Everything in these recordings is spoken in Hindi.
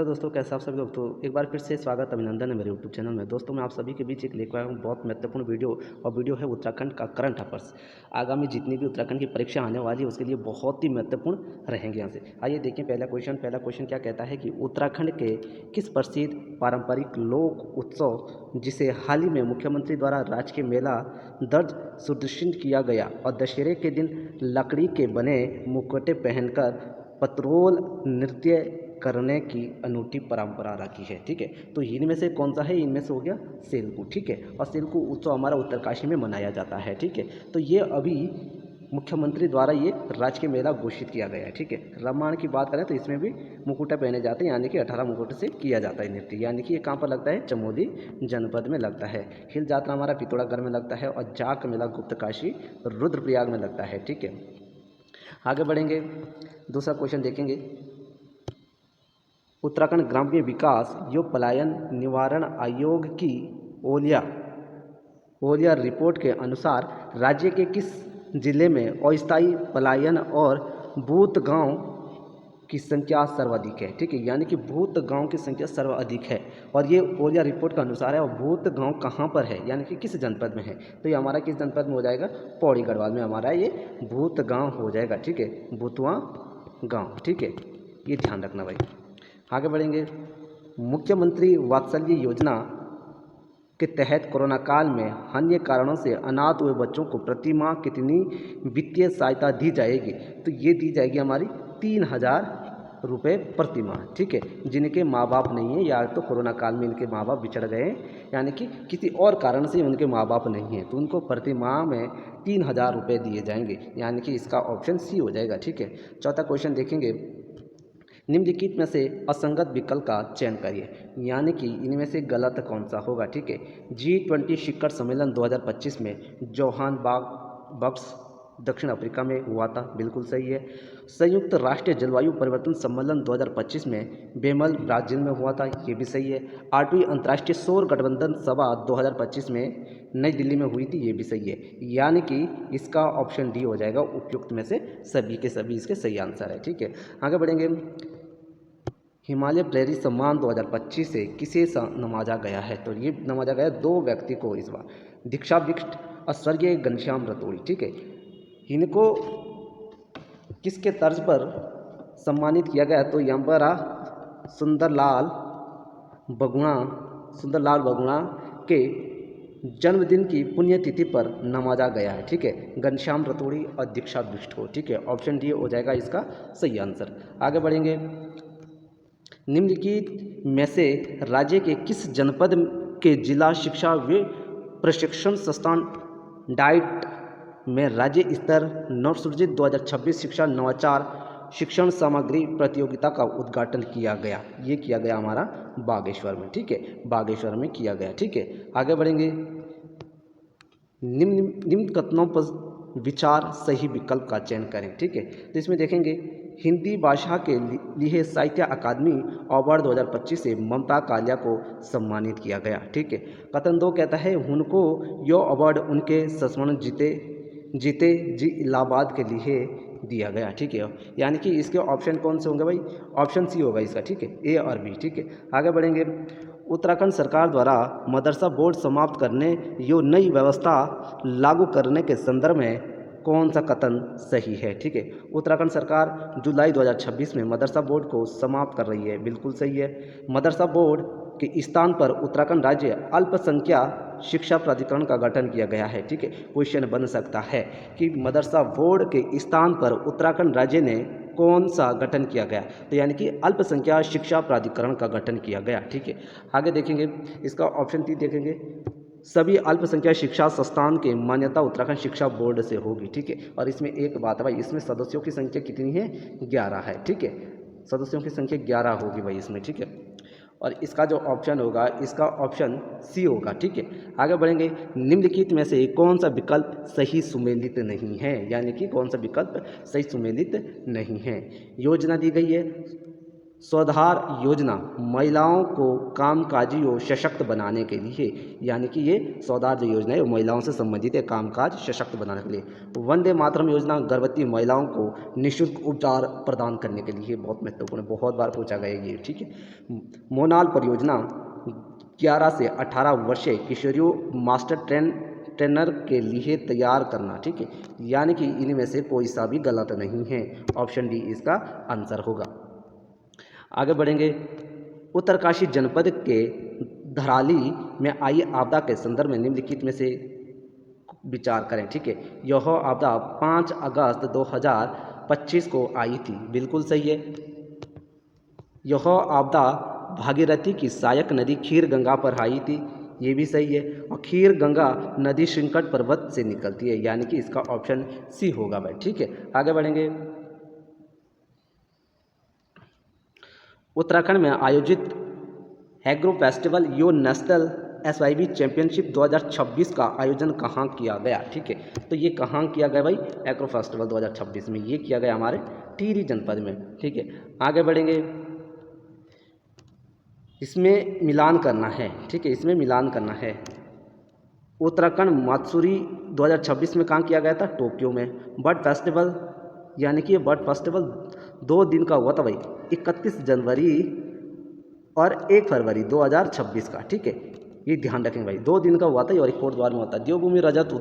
हेलो दोस्तों, कैसे आप सभी लोग। तो एक बार फिर से स्वागत अभिनंदन है मेरे यूट्यूब चैनल में। दोस्तों मैं आप सभी के बीच एक लेकर आया हूँ बहुत महत्वपूर्ण वीडियो, और वीडियो है उत्तराखंड का करंट अफेयर्स। आगामी जितनी भी उत्तराखंड की परीक्षा आने वाली है उसके लिए बहुत ही महत्वपूर्ण रहेंगे। यहाँ से आइए देखिए पहला क्वेश्चन क्या कहता है कि उत्तराखंड के किस प्रसिद्ध पारंपरिक लोक उत्सव जिसे हाल ही में मुख्यमंत्री द्वारा राजकीय मेला दर्ज सुदृढ़ किया गया और दशहरे के दिन लकड़ी के बने मुखौटे पहनकर पतरोल नृत्य करने की अनूठी परंपरा रखी है। ठीक है, तो इनमें से कौन सा है? इनमें से हो गया सेल्कू। ठीक है, और सेल्कू उत्सव हमारा उत्तरकाशी में मनाया जाता है। ठीक है, तो ये अभी मुख्यमंत्री द्वारा ये राजकीय मेला घोषित किया गया है। ठीक है, रामायण की बात करें तो इसमें भी मुकुटा पहने जाते हैं, यानी कि 18 मुकुट से किया जाता है नृत्य। यानी कि ये कहाँ पर लगता है? चमोली जनपद में लगता है। हिल यात्रा हमारा पिथौरागढ़ में लगता है, और जाक मेला गुप्तकाशी रुद्रप्रयाग में लगता है। ठीक है, आगे बढ़ेंगे, दूसरा क्वेश्चन देखेंगे। उत्तराखंड ग्राम्य विकास एवं पलायन निवारण आयोग की ओलिया रिपोर्ट के अनुसार राज्य के किस जिले में अस्थायी पलायन और भूत गांव की संख्या सर्वाधिक है? ठीक है, यानी कि भूत गांव की संख्या सर्वाधिक है, और ये ओलिया रिपोर्ट का अनुसार है। और भूत गांव कहाँ पर है, यानी कि किस जनपद में है? तो ये हमारा किस जनपद में हो जाएगा? पौड़ी गढ़वाल में हमारा ये भूत गांव हो जाएगा। ठीक है, भूतवा गांव। ठीक है, ये ध्यान रखना भाई। आगे बढ़ेंगे, मुख्यमंत्री वात्सल्य योजना के तहत कोरोना काल में अन्य कारणों से अनाथ हुए बच्चों को प्रति माह कितनी वित्तीय सहायता दी जाएगी? तो ये दी जाएगी हमारी 3,000 रुपये प्रति माह। ठीक है, जिनके माँ बाप नहीं है, या तो कोरोना काल में इनके माँ बाप बिछड़ गए हैं, यानी कि किसी और कारण से उनके माँ बाप नहीं हैं, तो उनको प्रति माह में 3,000 रुपये दिए जाएंगे, यानी कि इसका ऑप्शन सी हो जाएगा। ठीक है, चौथा क्वेश्चन देखेंगे। निम्नलिखित में से असंगत विकल्प का चयन करिए, यानी कि इनमें से गलत कौन सा होगा? ठीक है, G20 शिखर सम्मेलन 2025 में जोहान्सबर्ग दक्षिण अफ्रीका में हुआ था, बिल्कुल सही है। संयुक्त राष्ट्र जलवायु परिवर्तन सम्मेलन 2025 में बेमल ब्राजील में हुआ था, ये भी सही है। 8वीं अंतर्राष्ट्रीय सौर गठबंधन सभा 2025 में नई दिल्ली में हुई थी, ये भी सही है। यानी कि इसका ऑप्शन डी हो जाएगा, उपयुक्त में से सभी के सभी इसके सही आंसर है। ठीक है, आगे बढ़ेंगे। हिमालय प्रेरी सम्मान 2025 से किसे नवाजा गया है? तो ये नवाजा गया 2 व्यक्ति को इस बार, दीक्षा बिष्ट और स्वर्गीय घनश्याम रतोड़ी। ठीक है, इनको किसके तर्ज पर सम्मानित किया गया? तो यम्बरा सुंदरलाल बगुणा के जन्मदिन की पुण्यतिथि पर नवाजा गया है। ठीक है, घनश्याम रतोड़ी और दीक्षा बिष्ट को। ठीक है, ऑप्शन डी हो जाएगा इसका सही आंसर। आगे बढ़ेंगे, निम्नलिखित में से राज्य के किस जनपद के जिला शिक्षा व प्रशिक्षण संस्थान डाइट में राज्य स्तर नवसृजित 2026 शिक्षा नवाचार शिक्षण सामग्री प्रतियोगिता का उद्घाटन किया गया? ये किया गया हमारा बागेश्वर में। ठीक है, बागेश्वर में किया गया। ठीक है, आगे बढ़ेंगे। निम्न कथनों पर विचार सही विकल्प का चयन करें। ठीक है, तो इसमें देखेंगे, हिंदी भाषा के लिए साहित्य अकादमी अवार्ड 2025 से ममता कालिया को सम्मानित किया गया। ठीक है, कथन 2 कहता है, उनको यह अवार्ड उनके संस्मरण जीते जी इलाहाबाद के लिए दिया गया। ठीक है, यानी कि इसके ऑप्शन कौन से होंगे भाई? ऑप्शन सी होगा इसका। ठीक है, ए और बी। ठीक है, आगे बढ़ेंगे। उत्तराखंड सरकार द्वारा मदरसा बोर्ड समाप्त करने यो नई व्यवस्था लागू करने के संदर्भ में कौन सा कथन सही है? ठीक है, उत्तराखंड सरकार जुलाई 2026 में मदरसा बोर्ड को समाप्त कर रही है, बिल्कुल सही है। मदरसा बोर्ड के स्थान पर उत्तराखंड राज्य अल्पसंख्यक शिक्षा प्राधिकरण का गठन किया गया है। ठीक है, क्वेश्चन बन सकता है कि मदरसा बोर्ड के स्थान पर उत्तराखंड राज्य ने कौन सा गठन किया गया? तो यानी कि अल्पसंख्यक शिक्षा प्राधिकरण का गठन किया गया। ठीक है, आगे देखेंगे, इसका ऑप्शन 3 देखेंगे, सभी अल्पसंख्यक शिक्षा संस्थान के मान्यता उत्तराखंड शिक्षा बोर्ड से होगी। ठीक है, और इसमें एक बात है भाई, इसमें सदस्यों की संख्या कितनी है? 11 है। ठीक है, सदस्यों की संख्या 11 होगी भाई इसमें। ठीक है, और इसका जो ऑप्शन होगा, इसका ऑप्शन सी होगा। ठीक है, आगे बढ़ेंगे। निम्नलिखित में से कौन सा विकल्प सही सुमेलित नहीं है? यानी कि कौन सा विकल्प सही सुमेलित नहीं है? योजना दी गई है स्वाधार योजना महिलाओं को कामकाजी और सशक्त बनाने के लिए, यानी कि ये स्वाधार जो योजना है वो महिलाओं से संबंधित है, कामकाज सशक्त बनाने के लिए। वंदे मातरम योजना गर्भवती महिलाओं को निःशुल्क उपचार प्रदान करने के लिए, बहुत महत्वपूर्ण, बहुत बार पूछा गया ये, ठीक है। मोनाल परियोजना 11 से 18 वर्षीय किशोरियों मास्टर ट्रेनर के लिए तैयार करना, ठीक है, यानी कि इनमें से कोई सा भी गलत नहीं है, ऑप्शन डी इसका आंसर होगा। आगे बढ़ेंगे। उत्तरकाशी जनपद के धराली में आई आपदा के संदर्भ में निम्नलिखित में से विचार करें, ठीक है। यह आपदा 5 अगस्त 2025 को आई थी, बिल्कुल सही है। यह आपदा भागीरथी की सहायक नदी खीर गंगा पर आई थी, ये भी सही है। और खीर गंगा नदी श्रृंखट पर्वत से निकलती है, यानी कि इसका ऑप्शन सी होगा भाई, ठीक है। आगे बढ़ेंगे। उत्तराखंड में आयोजित एग्रो फेस्टिवल यो नेशनल SYB चैंपियनशिप 2026 का आयोजन कहाँ किया गया, ठीक है। तो ये कहाँ किया गया भाई, एग्रो फेस्टिवल 2026 में ये किया गया हमारे टिहरी जनपद में, ठीक है। आगे बढ़ेंगे। इसमें मिलान करना है, ठीक है, इसमें मिलान करना है। उत्तराखंड मात्सुरी 2026 में कहाँ किया गया था, टोक्यो में। बर्ड फेस्टिवल, यानी कि ये बर्ड फेस्टिवल 2 दिन का हुआ था भाई, 31 जनवरी और 1 फरवरी 2026 का, ठीक है, ये ध्यान रखेंगे भाई। 2 दिन का हुआ था और एक कोटद्वार में हुआ था। देवभूमि रजत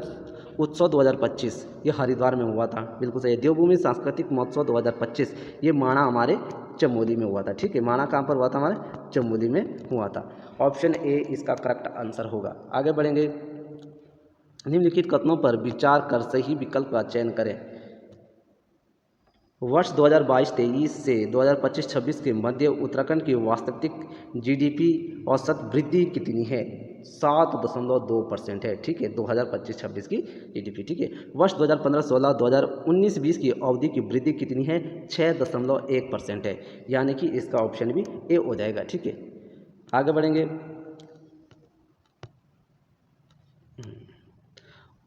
उत्सव 2025 ये हरिद्वार में हुआ था, बिल्कुल सही है। देवभूमि सांस्कृतिक महोत्सव 2025 ये माणा हमारे चमोली में हुआ था, ठीक है, माणा कहाँ पर हुआ था, हमारे चमोली में हुआ था। ऑप्शन ए इसका करेक्ट आंसर होगा। आगे बढ़ेंगे। निम्नलिखित कथनों पर विचार कर सही विकल्प का चयन करें। वर्ष 2022-23 से 2025-26 के मध्य उत्तराखंड की वास्तविक GDP औसत वृद्धि कितनी है, 7.2% है, ठीक है, 2025-26 की GDP, ठीक है। वर्ष 2015-16 2019-20 की अवधि की वृद्धि कितनी है, 6.1% है, यानी कि इसका ऑप्शन भी ए हो जाएगा, ठीक है। आगे बढ़ेंगे।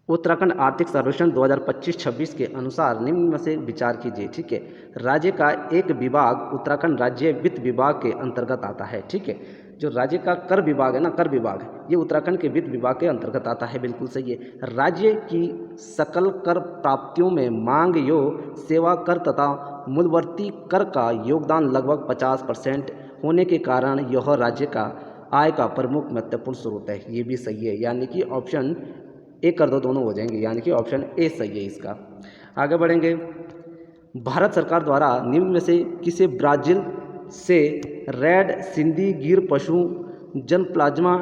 उत्तराखंड आर्थिक सर्वेक्षण 2025-26 के अनुसार निम्न में से विचार कीजिए, ठीक है। राज्य का एक विभाग उत्तराखंड राज्य वित्त विभाग के अंतर्गत आता है, ठीक है। जो राज्य का कर विभाग है ना, कर विभाग, ये उत्तराखंड के वित्त विभाग के अंतर्गत आता है, बिल्कुल सही है। राज्य की सकल कर प्राप्तियों में मांग योग, सेवा कर तथा मूल्यवर्ती कर का योगदान लगभग 50% होने के कारण यह राज्य का आय का प्रमुख महत्वपूर्ण स्रोत है, ये भी सही है, यानी कि ऑप्शन ए कर दो, दोनों हो जाएंगे, यानी कि ऑप्शन ए सही है इसका। आगे बढ़ेंगे। भारत सरकार द्वारा निम्न में से किसे ब्राजील से रेड सिंधी गिर पशु जन प्लाज्मा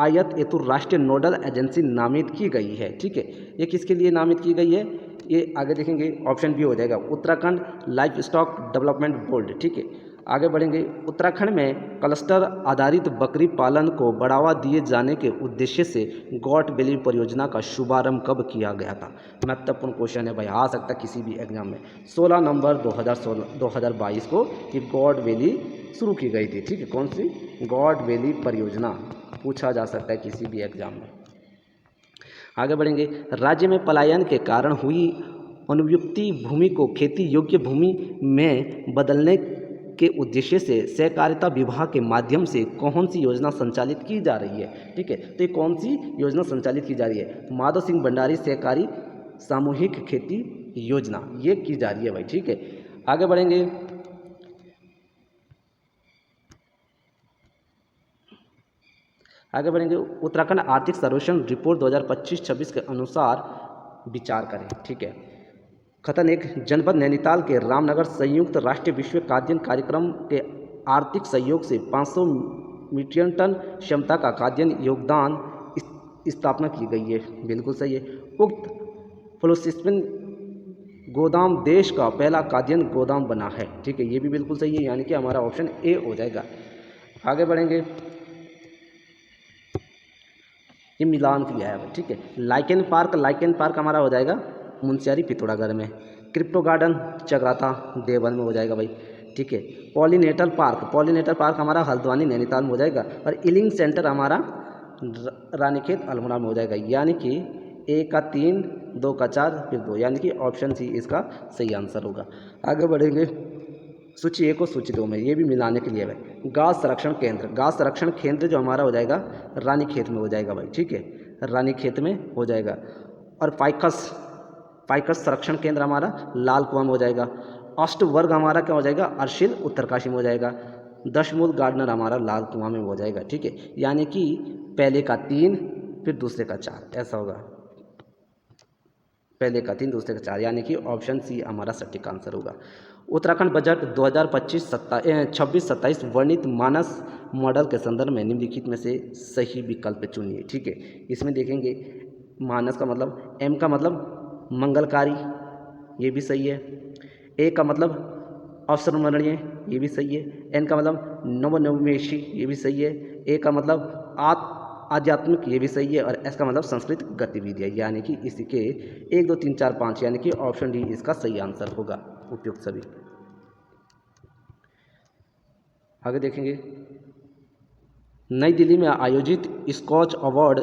आयत हेतु राष्ट्रीय नोडल एजेंसी नामित की गई है, ठीक है। ये किसके लिए नामित की गई है, ये आगे देखेंगे, ऑप्शन बी हो जाएगा, Uttarakhand life stock development board, ठीक है। आगे बढ़ेंगे। उत्तराखंड में क्लस्टर आधारित बकरी पालन को बढ़ावा दिए जाने के उद्देश्य से गॉट वैली परियोजना का शुभारंभ कब किया गया था, महत्वपूर्ण क्वेश्चन है भाई, आ सकता है किसी भी एग्जाम में। 16 नवंबर 2022 को ये गॉड वैली शुरू की गई थी, ठीक है। कौन सी, गॉड वैली परियोजना, पूछा जा सकता है किसी भी एग्जाम में। आगे बढ़ेंगे। राज्य में पलायन के कारण हुई अनुपयुक्ति भूमि को खेती योग्य भूमि में बदलने के उद्देश्य से सहकारिता विभाग के माध्यम से कौन सी योजना संचालित की जा रही है, ठीक है। तो ये कौन सी योजना संचालित की जा रही है, माधव सिंह भंडारी सहकारी सामूहिक खेती योजना, ये की जा रही है भाई, ठीक है। आगे बढ़ेंगे। आगे बढ़ेंगे। उत्तराखंड आर्थिक सर्वेक्षण रिपोर्ट 2025-26 के अनुसार विचार करें, ठीक है। कथन एक, जनपद नैनीताल के रामनगर संयुक्त राष्ट्रीय विश्व खाद्यान्न कार्यक्रम के आर्थिक सहयोग से 500 मीट्रिक टन क्षमता का खाद्यान्न योगदान स्थापना की गई है, बिल्कुल सही है। उक्त प्रोसेसिंग गोदाम देश का पहला खाद्यान्न गोदाम बना है, ठीक है, ये भी बिल्कुल सही है, यानी कि हमारा ऑप्शन ए हो जाएगा। आगे बढ़ेंगे। ये मिलान किया है, ठीक है। लाइकेन पार्क हमारा हो जाएगा मुंशियारी पिथौरागढ़ में। क्रिप्टो गार्डन चक्राता देवन में हो जाएगा भाई, ठीक है। पॉलिनेटर पार्क हमारा हल्द्वानी नैनीताल में हो जाएगा। और इलिंग सेंटर हमारा रानीखेत अल्मोड़ा में हो जाएगा, यानी कि ए का 3, 2 का 4, फिर 2, यानी कि ऑप्शन सी इसका सही आंसर होगा। आगे बढ़ेंगे। सूची 1 और सूची 2 में, ये भी मिलाने के लिए भाई। गाय संरक्षण केंद्र, गाय संरक्षण केंद्र जो हमारा हो जाएगा रानीखेत में हो जाएगा भाई, ठीक है, रानीखेत में हो जाएगा। और पाइकस, पाइकस संरक्षण केंद्र हमारा लाल कुआं में हो जाएगा। अष्टवर्ग हमारा क्या हो जाएगा, अर्शिल उत्तरकाशी में हो जाएगा। दशमूल गार्डनर हमारा लाल कुआं में हो जाएगा, ठीक है, यानी कि पहले का 3 फिर दूसरे का 4, ऐसा होगा, पहले का 3 दूसरे का 4, यानी कि ऑप्शन सी हमारा सटीक आंसर होगा। उत्तराखंड बजट 2025-26-27 वर्णित मानस मॉडल के संदर्भ में निम्नलिखित में से सही विकल्प चुनिए, ठीक है। इसमें देखेंगे मानस का मतलब, एम का मतलब मंगलकारी, ये भी सही है। ए का मतलब अवसरमरणीय, ये भी सही है। एन का मतलब नवोन्मेषी, ये भी सही है। ए का मतलब आध्यात्मिक, ये भी सही है। और एस का मतलब सांस्कृतिक गतिविधियाँ, यानी कि इसी के 1 2 3 4 5, यानी कि ऑप्शन डी इसका सही आंसर होगा, उपयुक्त सभी। आगे देखेंगे, नई दिल्ली में आयोजित स्कॉच अवार्ड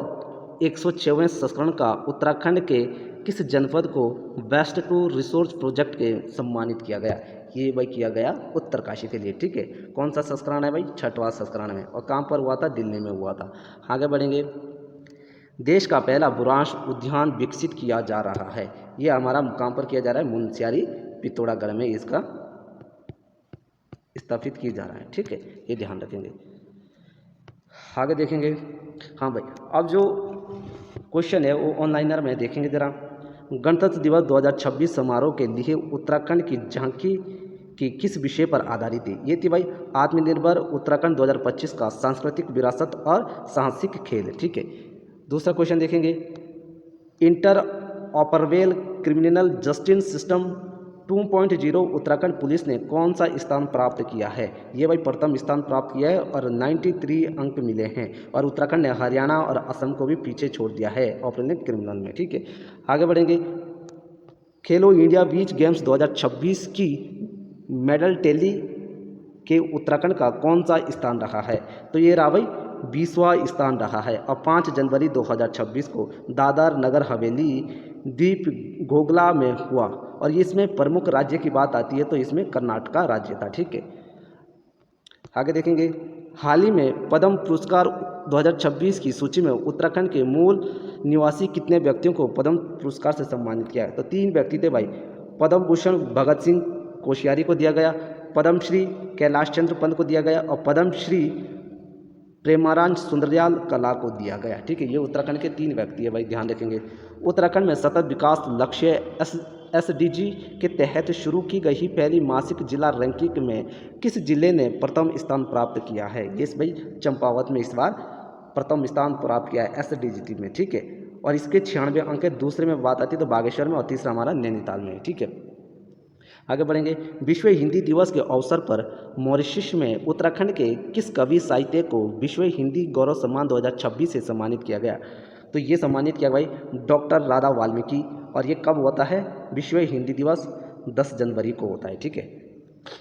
106वें संस्करण का उत्तराखंड के किस जनपद को बेस्ट टू रिसोर्स प्रोजेक्ट के सम्मानित किया गया? ये भाई किया गया उत्तरकाशी के लिए, ठीक है। कौन सा संस्करण है भाई? 6वां संस्करण में, और कहाँ पर हुआ था? दिल्ली में हुआ था। आगे बढ़ेंगे, देश का पहला बुरांश उद्यान विकसित किया जा रहा है, ये हमारा कहाँ पर किया जा रहा है? मुनस्यारी पिथौरागढ़ में इसका स्थापित किया जा रहा है, ठीक है, ये ध्यान रखेंगे। आगे देखेंगे, हाँ भाई, अब जो क्वेश्चन है वो ऑनलाइनर में देखेंगे जरा। गणतंत्र दिवस 2026 समारोह के लिए उत्तराखंड की झांकी की किस विषय पर आधारित थी? ये थी भाई आत्मनिर्भर उत्तराखंड 2025 का सांस्कृतिक विरासत और साहसिक खेल, ठीक है। दूसरा क्वेश्चन देखेंगे, inter operable criminal justice system 2.0 Uttarakhand police ने कौन सा स्थान प्राप्त किया है? ये भाई प्रथम स्थान प्राप्त किया है और 93 अंक मिले हैं, और उत्तराखंड ने हरियाणा और असम को भी पीछे छोड़ दिया है ऑपरेबल क्रिमिनल में, ठीक है। आगे बढ़ेंगे, खेलो इंडिया बीच गेम्स 2026 की मेडल टैली के उत्तराखंड का कौन सा स्थान रहा है? तो ये रहा भाई 20वां स्थान रहा है, और 5 जनवरी 2026 को दादर नगर हवेली द्वीप घोगला में हुआ, और इसमें प्रमुख राज्य की बात आती है तो इसमें कर्नाटका राज्य था, ठीक है। आगे देखेंगे, हाल ही में पद्म पुरस्कार 2026 की सूची में उत्तराखंड के मूल निवासी कितने व्यक्तियों को पद्म पुरस्कार से सम्मानित किया है? तो 3 व्यक्ति थे भाई। पद्म भूषण भगत सिंह कोश्यारी को दिया गया, पद्मश्री कैलाश चंद्र पंत को दिया गया, और पद्मश्री प्रेमाराज सुंदरयाल कला को दिया गया, ठीक है। ये उत्तराखंड के 3 व्यक्ति है भाई, ध्यान रखेंगे। उत्तराखंड में सतत विकास लक्ष्य SDG के तहत शुरू की गई पहली मासिक जिला रैंकिंग में किस जिले ने प्रथम स्थान प्राप्त किया है? ये भाई चंपावत में इस बार प्रथम स्थान प्राप्त किया है SDG में, ठीक है। और इसके 96 अंक है। दूसरे में बात आती है तो बागेश्वर में, और तीसरा हमारा नैनीताल में, ठीक है। आगे बढ़ेंगे, विश्व हिंदी दिवस के अवसर पर मॉरिशस में उत्तराखंड के किस कवि साहित्य को विश्व हिंदी गौरव सम्मान 2026 से सम्मानित किया गया? तो ये सम्मानित किया भाई डॉक्टर राधा वाल्मीकि, और ये कब होता है? विश्व हिंदी दिवस 10 जनवरी को होता है, ठीक है।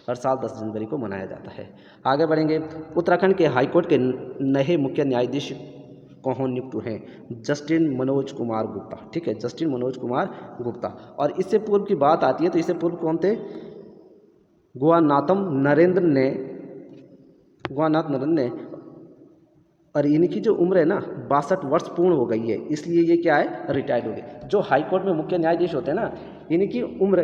हर साल 10 जनवरी को मनाया जाता है। आगे बढ़ेंगे, उत्तराखंड के हाईकोर्ट के नए मुख्य न्यायाधीश कौन नियुक्त हैं? जस्टिन मनोज कुमार गुप्ता, ठीक है, जस्टिन मनोज कुमार गुप्ता। और इससे पूर्व की बात आती है तो इससे पूर्व कौन थे? गुआनाथ नरेंद्र ने, और इनकी जो उम्र है ना 62 वर्ष पूर्ण हो गई है, इसलिए ये क्या है? रिटायर्ड हो गए। जो हाईकोर्ट में मुख्य न्यायाधीश होते हैं ना, इनकी उम्र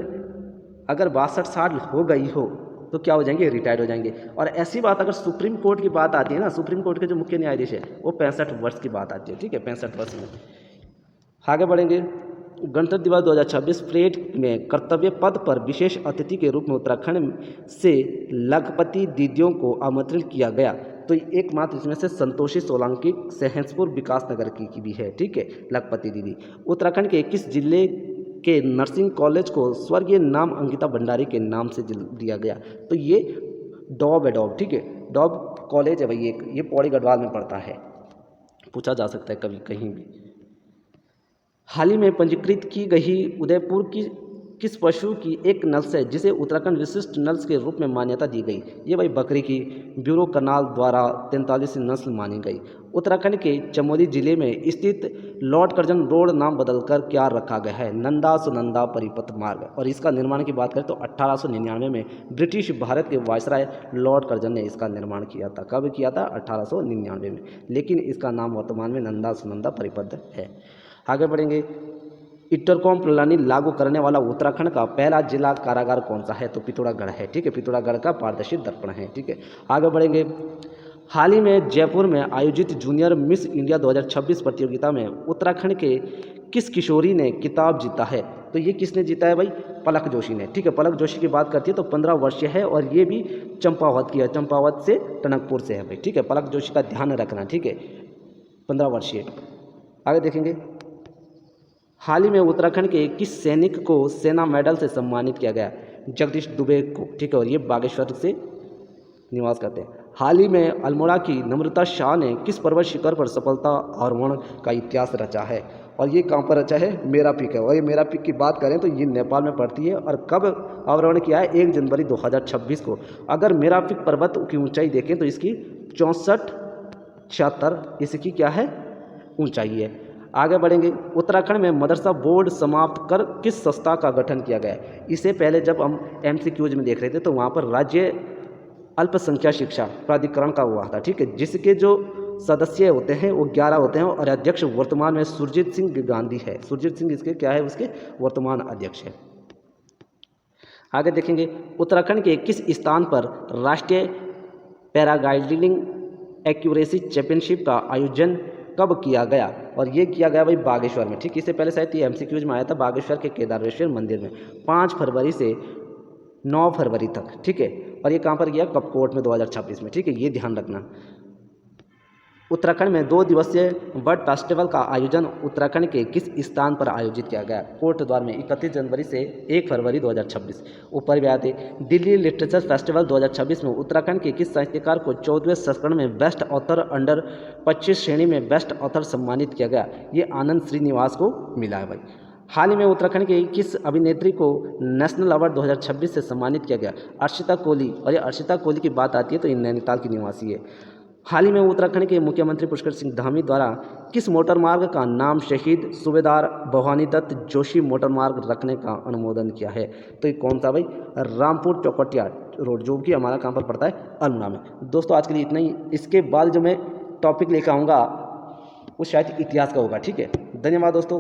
अगर 62 साल हो गई हो तो क्या हो जाएंगे? रिटायर्ड हो जाएंगे। और ऐसी बात अगर सुप्रीम कोर्ट की बात आती है ना, सुप्रीम कोर्ट के जो मुख्य न्यायाधीश है वो 65 वर्ष की बात आती है, ठीक है, 65 वर्ष में। आगे बढ़ेंगे, गणतंत्र दिवस 2026 परेड में कर्तव्य पद पर विशेष अतिथि के रूप में उत्तराखंड से लखपति दीदियों को आमंत्रित किया गया, तो एकमात्र इसमें से संतोषी सोलंकी सहसपुर विकासनगर की भी है, ठीक है, लखपति दीदी। उत्तराखंड के किस जिले के नर्सिंग कॉलेज को स्वर्गीय नाम अंकिता भंडारी के नाम से दिया गया? तो ये डॉब है, डॉब, ठीक है, डॉब कॉलेज है भाई, ये पौड़ी गढ़वाल में पड़ता है, पूछा जा सकता है कभी कहीं भी। हाल ही में पंजीकृत की गई उदयपुर की किस पशु की एक नस्ल है जिसे उत्तराखंड विशिष्ट नस्ल के रूप में मान्यता दी गई? ये भाई बकरी की ब्यूरो कनाल द्वारा 43 नस्ल मानी गई। उत्तराखंड के चमोली जिले में स्थित लॉर्ड कर्जन रोड नाम बदलकर क्या रखा गया है? नंदा सुनंदा परिपथ मार्ग। और इसका निर्माण की बात करें तो 1899 में ब्रिटिश भारत के वायसराय लॉर्ड कर्जन ने इसका निर्माण किया था। कब किया था? 1899 में। लेकिन इसका नाम वर्तमान में नंदा सुनंदा परिपथ है। आगे बढ़ेंगे। इंटरकॉम प्रणाली लागू करने वाला उत्तराखंड का पहला जिला कारागार कौन सा है? तो पिथौरागढ़ है। ठीक है, पिथौरागढ़ का पारदर्शी दर्पण है। ठीक है, आगे बढ़ेंगे। हाल ही में जयपुर में आयोजित जूनियर मिस इंडिया 2026 प्रतियोगिता में उत्तराखंड के किस किशोरी ने खिताब जीता है? तो ये किसने जीता है भाई? पलक जोशी ने। ठीक है, पलक जोशी की बात करती है तो 15 वर्षीय है और ये भी चंपावत की है, चंपावत से टनकपुर से है भाई। ठीक है, पलक जोशी का ध्यान रखना। ठीक है, 15 वर्षीय। आगे देखेंगे। हाल ही में उत्तराखंड के किस सैनिक को सेना मेडल से सम्मानित किया गया? जगदीश दुबे को। ठीक है, और ये बागेश्वर से निवास करते हैं। हाल ही में अल्मोड़ा की नम्रता शाह ने किस पर्वत शिखर पर सफलता आरोहण का इतिहास रचा है? और ये कहाँ पर रचा है? मेरा पीक है। और ये मेरा पीक की बात करें तो ये नेपाल में पड़ती है। और कब आरोहण किया है? 1 जनवरी 2026 को। अगर मेरा पीक पर्वत की ऊंचाई देखें तो इसकी 64-76 इसकी क्या है? ऊंचाई है। आगे बढ़ेंगे। उत्तराखंड में मदरसा बोर्ड समाप्त कर किस संस्था का गठन किया गया है? इससे पहले जब हम MCQs में देख रहे थे तो वहाँ पर राज्य अल्पसंख्यक शिक्षा प्राधिकरण का हुआ था। ठीक है, जिसके जो सदस्य होते हैं वो 11 होते हैं और अध्यक्ष वर्तमान में सुरजीत सिंह गांधी है। सुरजीत सिंह इसके क्या है? उसके वर्तमान अध्यक्ष है। आगे देखेंगे। उत्तराखंड के किस स्थान पर राष्ट्रीय पैराग्लाइडिंग एक्यूरेसी चैंपियनशिप का आयोजन कब किया गया? और ये किया गया भाई बागेश्वर में। ठीक, इससे पहले शायद ये MCQs में आया था। बागेश्वर के केदारेश्वर मंदिर में 5 फरवरी से 9 फरवरी तक। ठीक है, और ये कहाँ पर किया? कपकोट में 2026 में। ठीक है, ये ध्यान रखना। उत्तराखंड में 2 दिवसीय बर्ड फेस्टिवल का आयोजन उत्तराखंड के किस स्थान पर आयोजित किया गया? कोटद्वार में 31 जनवरी से 1 फरवरी 2026। ऊपर भी आते। दिल्ली लिटरेचर फेस्टिवल 2026 में उत्तराखंड के किस साहित्यकार को 14वें संस्करण में बेस्ट ऑथर अंडर 25 श्रेणी में बेस्ट ऑथर सम्मानित किया गया? ये आनंद श्रीनिवास को मिला है भाई। हाल ही में उत्तराखंड के किस अभिनेत्री को नेशनल अवार्ड 2026 से सम्मानित किया गया? अर्शिता कोहली। और ये अर्शिता कोहली की बात आती है तो ये नैनीताल की निवासी है। हाल ही में उत्तराखंड के मुख्यमंत्री पुष्कर सिंह धामी द्वारा किस मोटर मार्ग का नाम शहीद सूबेदार भवानी दत्त जोशी मोटर मार्ग रखने का अनुमोदन किया है? तो ये कौन सा भाई? रामपुर चौकटिया रोड, जो कि हमारा कहाँ पर पड़ता है? अल्मोड़ा में। दोस्तों आज के लिए इतना ही। इसके बाद जो मैं टॉपिक लेकर आऊँगा वो शायद इतिहास का होगा। ठीक है, धन्यवाद दोस्तों।